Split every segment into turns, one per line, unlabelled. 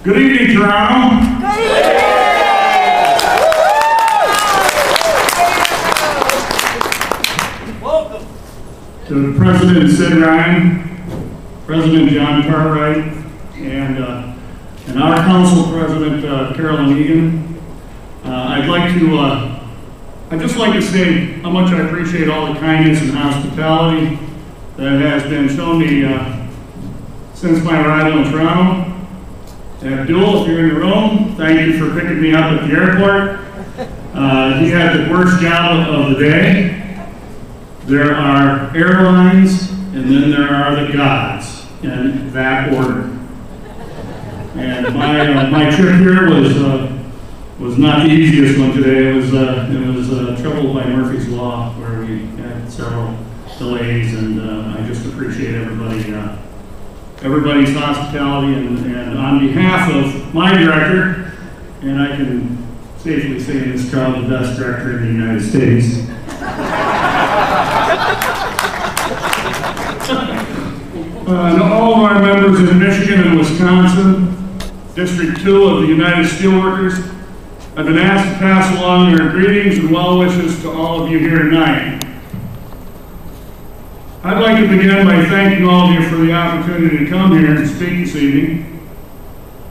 Good evening, Toronto.
Good evening.
Welcome.
To President Sid Ryan, President John Cartwright, and our council president, Carolyn Egan. I'd just like to say how much I appreciate all the kindness and hospitality that has been shown me since my arrival in Toronto. Abdul, if you're in the room, thank you for picking me up at the airport. He had the worst job of the day. There are airlines, and then there are the gods, in that order. And my trip here was not the easiest one today. It was troubled by Murphy's Law, where we had several delays, and I just appreciate everybody's hospitality, and on behalf of my director, and I can safely say in this crowd, the best director in the United States. And all of our members in Michigan and Wisconsin, District 2 of the United Steelworkers, I've been asked to pass along their greetings and well wishes to all of you here tonight. I'd like to begin by thanking all of you for the opportunity to come here and speak this evening.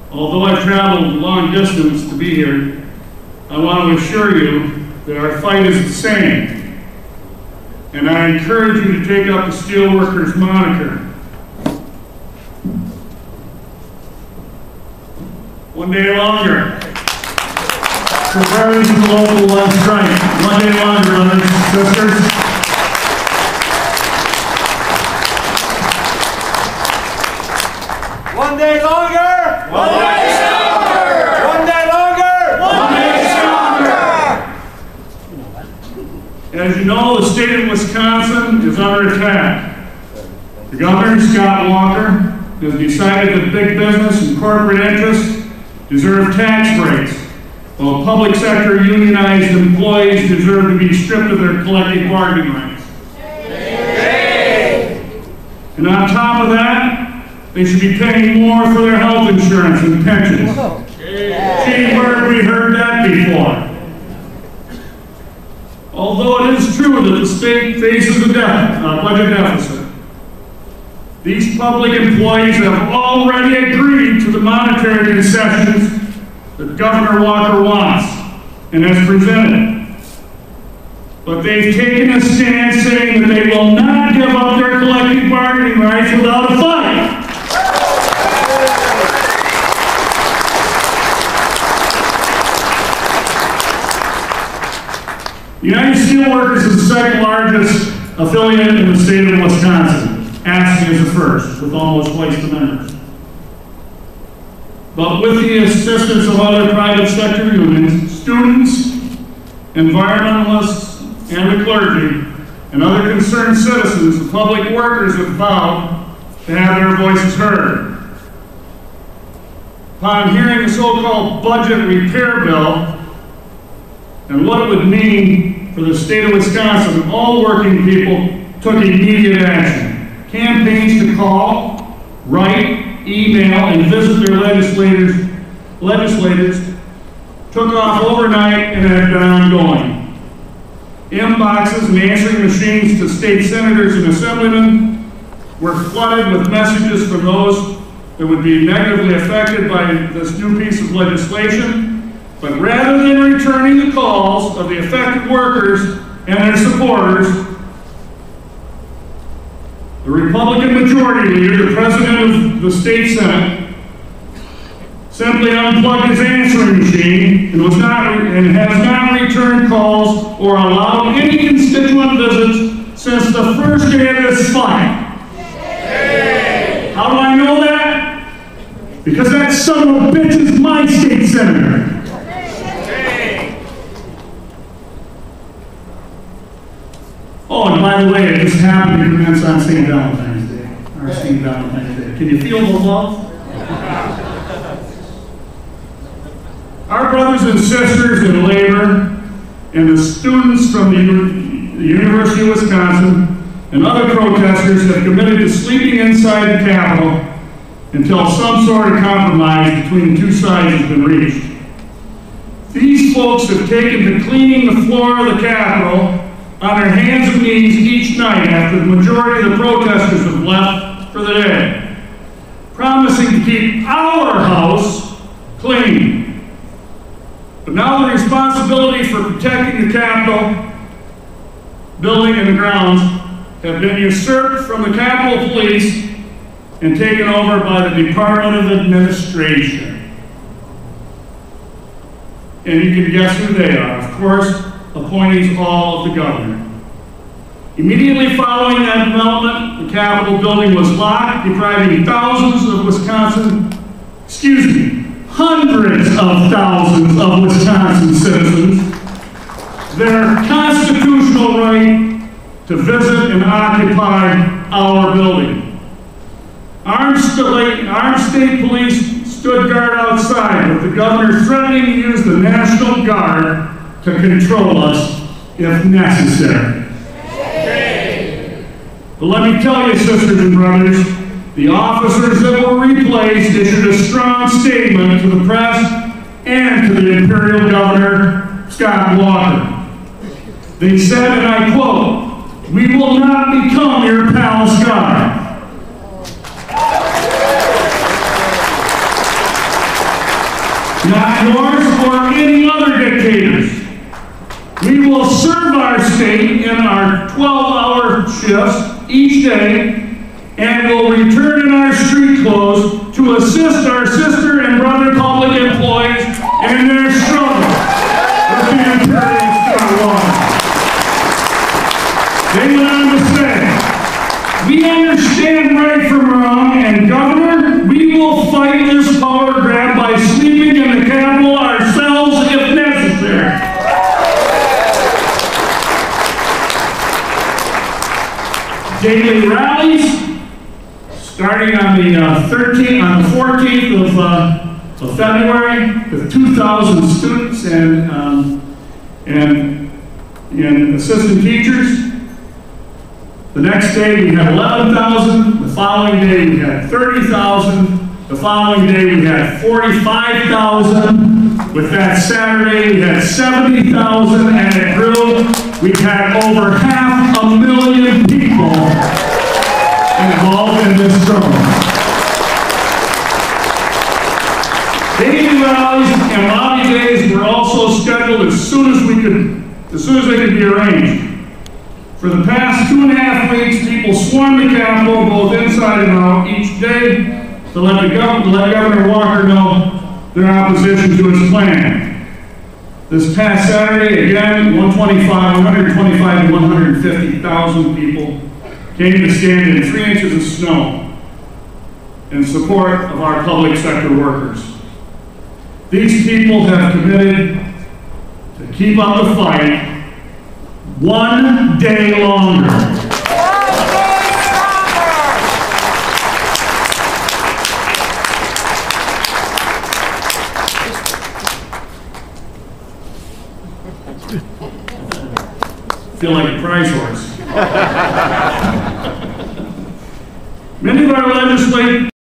Although I've traveled a long distance to be here, I want to assure you that our fight is the same. And I encourage you to take up the Steelworkers moniker. One day longer. Preparing for the local strike. One day longer, brothers and sisters.
One day longer. One day stronger. One day longer. One day stronger.
As you know, the state of Wisconsin is under attack. The governor, Scott Walker, has decided that big business and corporate interests deserve tax breaks, while public sector unionized employees deserve to be stripped of their collective bargaining rights. And on top of that, they should be paying more for their health insurance and pensions. Gee, where have we heard that before? Although it is true that the state faces a budget deficit, these public employees have already agreed to the monetary concessions that Governor Walker wants and has presented. But they've taken a stand saying that they will not give up their collective bargaining rights without a fight. The United Steelworkers is the second largest affiliate in the state of Wisconsin. ASCII is the first, with almost twice the members. But with the assistance of other private sector unions, students, environmentalists, and the clergy, and other concerned citizens, the public workers have vowed to have their voices heard. Upon hearing the so-called budget repair bill and what it would mean for the state of Wisconsin, all working people took immediate action. Campaigns to call, write, email, and visit their legislators took off overnight and have been ongoing. Inboxes and answering machines to state senators and assemblymen were flooded with messages from those that would be negatively affected by this new piece of legislation. But rather than returning the calls of the affected workers and their supporters, the Republican Majority Leader, the President of the State Senate, simply unplugged his answering machine and has not returned calls or allowed any constituent visits since the first day of this fight. Yay. How do I know that? Because that son of a bitch is my state senator. Oh, and by the way, it just happened to commence on St. Valentine's Day, or St. Valentine's Day. Can you feel the love? Our brothers and sisters in labor and the students from the University of Wisconsin and other protesters have committed to sleeping inside the Capitol until some sort of compromise between the two sides has been reached. These folks have taken to cleaning the floor of the Capitol on their hands and knees each night after the majority of the protesters have left for the day, promising to keep our house clean. But now the responsibility for protecting the Capitol building and the grounds have been usurped from the Capitol Police and taken over by the Department of Administration. And you can guess who they are. Of course, appointees all of the governor. Immediately following that development, the Capitol building was locked, depriving hundreds of thousands of Wisconsin citizens their constitutional right to visit and occupy our building. Armed state police stood guard outside, with the governor threatening to use the National Guard to control us if necessary. But let me tell you, sisters and brothers, the officers that were replaced issued a strong statement to the press and to the Imperial Governor, Scott Walker. They said, and I quote, "We will not become your pals' guard. Not yours or any other dictators. We will serve our state in our 12-hour shifts each day and will return in our street clothes to assist our sister and brother public employees in their struggle with the Imperial Scott Walker." They went on to say, "We understand right from wrong, and Governor, we will fight this power grab by sleeping in the Capitol ourselves if necessary." Daily rallies, starting on the 14th of February, with 2,000 students and assistant teachers. The next day we had 11,000, the following day we had 30,000, the following day we had 45,000, with that Saturday we had 70,000, and it grew. We've had over 500,000 people involved in this struggle. Daily rallies and lobby days were also scheduled as soon as they could be arranged. For the past 2.5 weeks, people swarmed the Capitol, both inside and out, each day to let Governor Walker know their opposition to his plan. This past Saturday, again, 125 to 150,000 people came to stand in 3 inches of snow in support of our public sector workers. These people have committed to keep up the fight one day longer. Feel like a prize horse. Many of our legislators